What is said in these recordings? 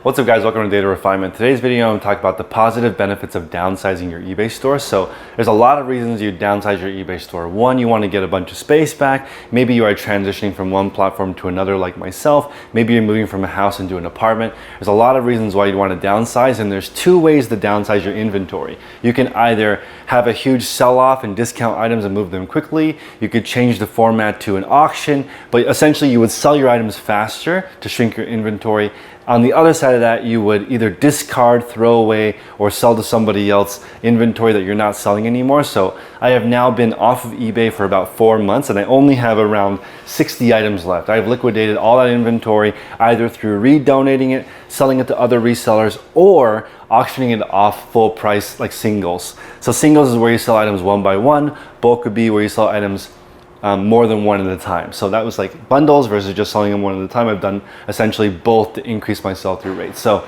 What's up guys, welcome to Data Refinement. Today's video I'm going to talk about the positive benefits of downsizing your eBay store. So there's a lot of reasons you downsize your eBay store. One, you want to get a bunch of space back. Maybe you are transitioning from one platform to another like myself. Maybe you're moving from a house into an apartment. There's a lot of reasons why you want to downsize, and there's two ways to downsize your inventory. You can either have a huge sell-off and discount items and move them quickly. You could change the format to an auction, but essentially you would sell your items faster to shrink your inventory. On the other side of that, you would either discard, throw away, or sell to somebody else inventory that you're not selling anymore. So I have now been off of eBay for about 4 months, and I only have around 60 items left. I've liquidated all that inventory either through redonating it, selling it to other resellers, or auctioning it off full price like singles. So singles is where you sell items one by one. Bulk would be where you sell items more than one at a time. So that was like bundles versus just selling them one at a time. I've done essentially both to increase my sell-through rate. So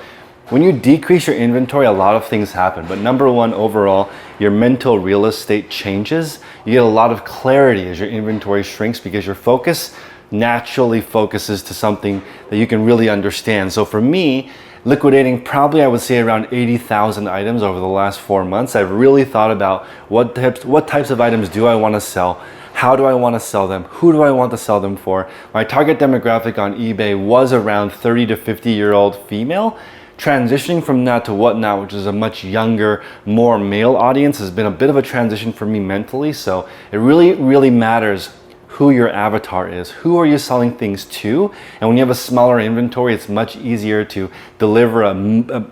when you decrease your inventory, a lot of things happen. But number one, overall, your mental real estate changes. You get a lot of clarity as your inventory shrinks because your focus naturally focuses to something that you can really understand. So for me, liquidating probably I would say around 80,000 items over the last 4 months. I've really thought about what types of items do I want to sell? How do I want to sell them? Who do I want to sell them for? My target demographic on eBay was around 30 to 50-year-old female. Transitioning from that to Whatnot, which is a much younger, more male audience, has been a bit of a transition for me mentally. So it really matters who your avatar is. Who are you selling things to? And when you have a smaller inventory, it's much easier to deliver a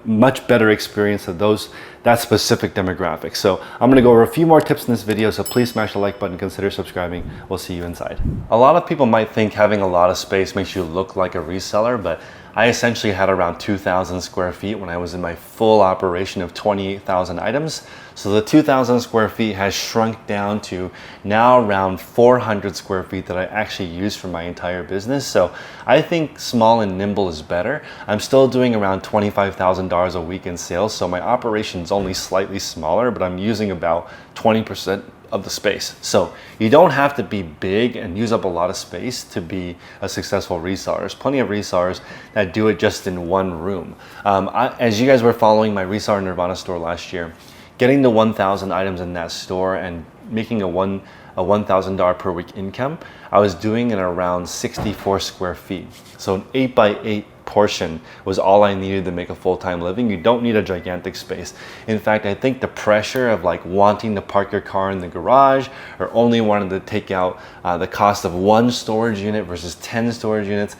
much better experience of that specific demographic. So I'm gonna go over a few more tips in this video, so please smash the like button, consider subscribing. We'll see you inside. A lot of people might think having a lot of space makes you look like a reseller, but I essentially had around 2,000 square feet when I was in my full operation of 28,000 items. So the 2,000 square feet has shrunk down to now around 400 square feet that I actually use for my entire business. So I think small and nimble is better. I'm still doing around $25,000 a week in sales, so my operation is only slightly smaller, but I'm using about 20% of the space. So you don't have to be big and use up a lot of space to be a successful reseller. There's plenty of resellers that do it just in one room. As you guys were following my Reseller Nirvana store last year, getting to 1,000 items in that store and making a $1,000 per week income, I was doing it around 64 square feet. So an 8 by 8 portion was all I needed to make a full-time living. You don't need a gigantic space. In fact, I think the pressure of like wanting to park your car in the garage or only wanting to take out the cost of one storage unit versus 10 storage units,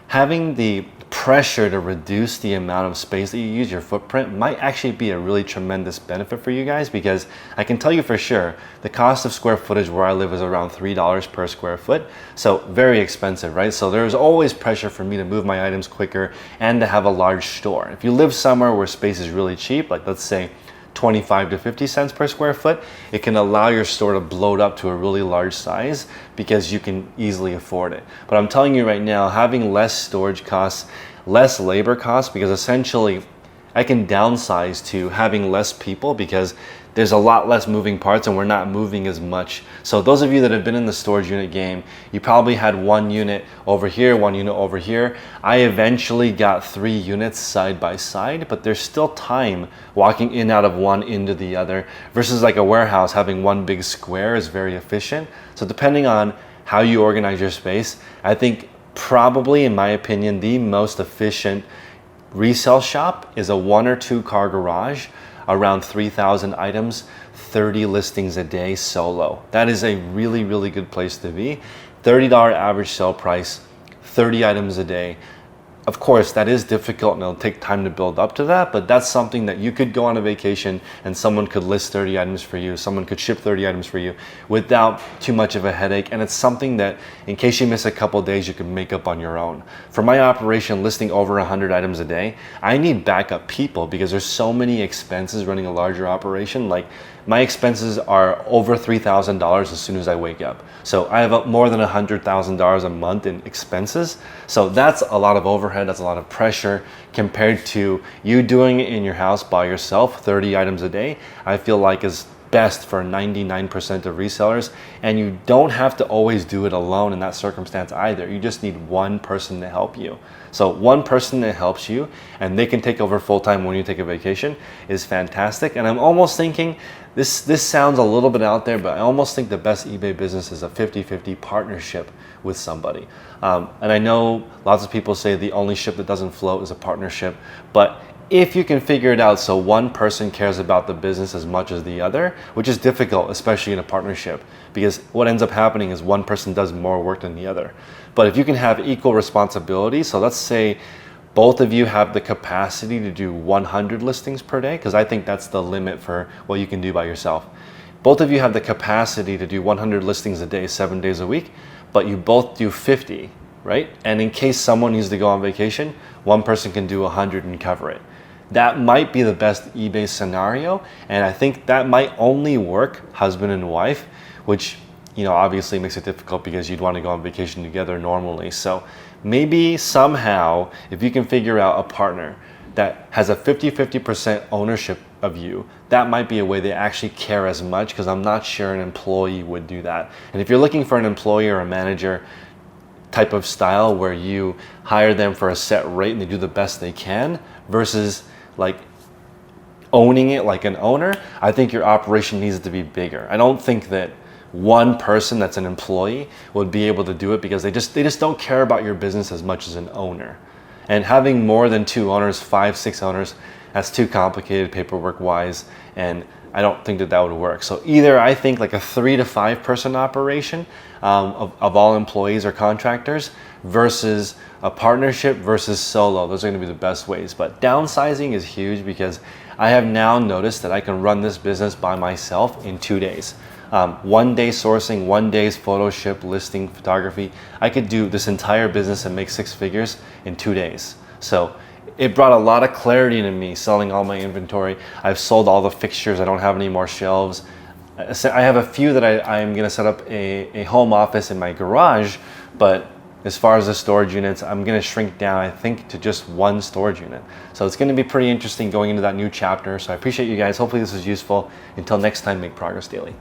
having the pressure to reduce the amount of space that you use, your footprint, might actually be a really tremendous benefit for you guys, because I can tell you for sure the cost of square footage where I live is around $3 per square foot. So very expensive, right? So there's always pressure for me to move my items quicker and to have a large store. If you live somewhere where space is really cheap, like let's say 25 to 50 cents per square foot, it can allow your store to bloat up to a really large size because you can easily afford it. But I'm telling you right now, having less storage costs, less labor costs, because essentially I can downsize to having less people because there's a lot less moving parts and we're not moving as much. So those of you that have been in the storage unit game, you probably had one unit over here, one unit over here. I eventually got 3 units side by side, but there's still time walking in out of one into the other versus like a warehouse. Having one big square is very efficient. So depending on how you organize your space, I think probably, in my opinion, the most efficient resale shop is a 1 or 2 car garage, around 3,000 items, 30 listings a day solo. That is a really good place to be. $30 average sale price, 30 items a day. Of course, that is difficult and it'll take time to build up to that, but that's something that you could go on a vacation and someone could list 30 items for you, someone could ship 30 items for you without too much of a headache. And it's something that in case you miss a couple of days, you can make up on your own. For my operation, listing over 100 items a day, I need backup people because there's so many expenses running a larger operation. Like my expenses are over $3,000 as soon as I wake up. So I have more than $100,000 a month in expenses. So that's a lot of overhead, that's a lot of pressure compared to you doing it in your house by yourself, 30 items a day. I feel like is best for 99% of resellers, and you don't have to always do it alone in that circumstance either. You just need one person to help you. So one person that helps you and they can take over full-time when you take a vacation is fantastic. And I'm almost thinking, this sounds a little bit out there, but I almost think the best eBay business is a 50-50 partnership with somebody. And I know lots of people say the only ship that doesn't float is a partnership, but if you can figure it out so one person cares about the business as much as the other, which is difficult, especially in a partnership, because what ends up happening is one person does more work than the other. But if you can have equal responsibility, so let's say both of you have the capacity to do 100 listings per day, because I think that's the limit for what you can do by yourself. Both of you have the capacity to do 100 listings a day, 7 days a week, but you both do 50, right? And in case someone needs to go on vacation, one person can do 100 and cover it. That might be the best eBay scenario, and I think that might only work husband and wife, which, you know, obviously makes it difficult because you'd want to go on vacation together normally. So maybe somehow, if you can figure out a partner that has a 50-50% ownership of you, that might be a way they actually care as much, because I'm not sure an employee would do that. And if you're looking for an employee or a manager type of style where you hire them for a set rate and they do the best they can versus like owning it like an owner, I think your operation needs to be bigger. I don't think that one person that's an employee would be able to do it, because they just don't care about your business as much as an owner. And having more than 2 owners, 5, 6 owners, that's too complicated paperwork wise, and I don't think that would work. So either I think like a 3 to 5 person operation of all employees or contractors versus a partnership versus solo. Those are going to be the best ways. But downsizing is huge, because I have now noticed that I can run this business by myself in 2 days. 1 day sourcing, 1 day's photo ship, listing, photography. I could do this entire business and make 6 figures in 2 days. So it brought a lot of clarity to me selling all my inventory. I've sold all the fixtures. I don't have any more shelves. I have a few that I'm going to set up a home office in my garage, but as far as the storage units, I'm going to shrink down, I think, to just 1 storage unit. So it's going to be pretty interesting going into that new chapter. So I appreciate you guys. Hopefully this is useful. Until next time, make progress daily.